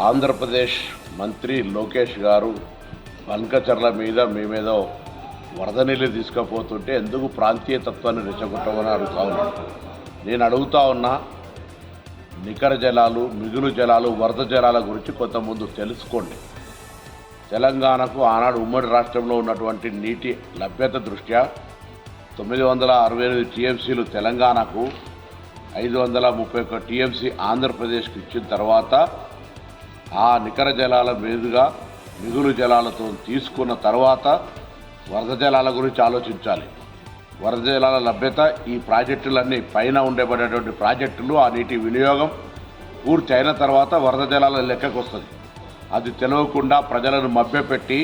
ఆంధ్రప్రదేశ్ మంత్రి లోకేష్ గారు బంకచర్ల మీద మేమేదో వరద నీళ్ళు తీసుకుపోతుంటే ఎందుకు ప్రాంతీయ తత్వాన్ని రెచ్చగొట్టమని అడుగుతా ఉన్నాను. నేను అడుగుతా ఉన్నా, నికర జలాలు, మిగులు జలాలు, వరద జలాల గురించి కొంత ముందు తెలుసుకోండి. తెలంగాణకు ఆనాడు ఉమ్మడి రాష్ట్రంలో ఉన్నటువంటి నీటి లభ్యత దృష్ట్యా 968 టీఎంసీలు తెలంగాణకు, 531 టీఎంసీ ఆంధ్రప్రదేశ్కి ఇచ్చిన తర్వాత ఆ నికర జలాల మీదుగా మిగులు జలాలతో తీసుకున్న తర్వాత వరద జలాల గురించి ఆలోచించాలి. వరద జలాల లభ్యత, ఈ ప్రాజెక్టులన్నీ పైన ఉండబడేటువంటి ప్రాజెక్టులు, ఆ నీటి వినియోగం పూర్తి అయిన తర్వాత వరద జలాల లెక్కకు వస్తుంది. అది తెలియకుండా ప్రజలను మభ్యపెట్టి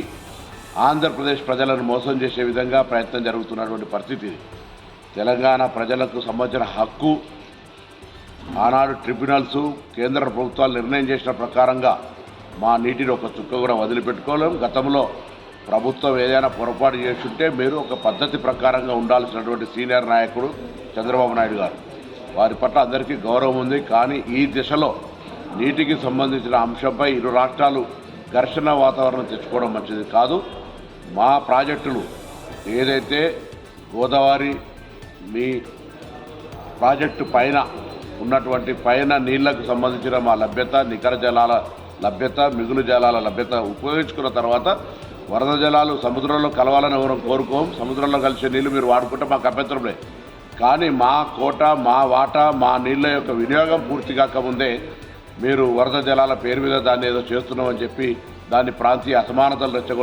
ఆంధ్రప్రదేశ్ ప్రజలను మోసం చేసే విధంగా ప్రయత్నం జరుగుతున్నటువంటి పరిస్థితి ఇది. తెలంగాణ ప్రజలకు సంబంధించిన హక్కు ఆనాడు ట్రిబ్యునల్స్, కేంద్ర ప్రభుత్వాలు నిర్ణయం చేసిన ప్రకారంగా మా నీటిని ఒక చుక్క కూడా వదిలిపెట్టుకోలేము. గతంలో ప్రభుత్వం ఏదైనా పొరపాటు చేస్తుంటే మీరు ఒక పద్ధతి ప్రకారంగా ఉండాల్సినటువంటి సీనియర్ నాయకుడు చంద్రబాబు నాయుడు గారు, వారి పట్ల అందరికీ గౌరవం ఉంది. కానీ ఈ దిశలో నీటికి సంబంధించిన అంశంపై ఇరు రాష్ట్రాలు ఘర్షణ వాతావరణం తెచ్చుకోవడం మంచిది కాదు. మా ప్రాజెక్టులు ఏదైతే గోదావరి మీ ప్రాజెక్టు పైన ఉన్నటువంటి పైన నీళ్లకు సంబంధించిన మా లభ్యత, నికర జలాల లభ్యత, మిగులు జలాల లభ్యత ఉపయోగించుకున్న తర్వాత వరద జలాలు సముద్రంలో కలవాలని ఎవరు కోరుకోం. సముద్రంలో కలిసే నీళ్లు మీరు వాడుకుంటే మాకు అభ్యంతరం లేదు. కానీ మా కోట, మా వాటా, మా నీళ్ల యొక్క వినియోగం పూర్తి కాకముందే మీరు వరద జలాల పేరు మీద దాన్ని ఏదో చేస్తున్నామని చెప్పి దాన్ని ప్రాంతీయ అసమానతలు రెచ్చగొట్టారు.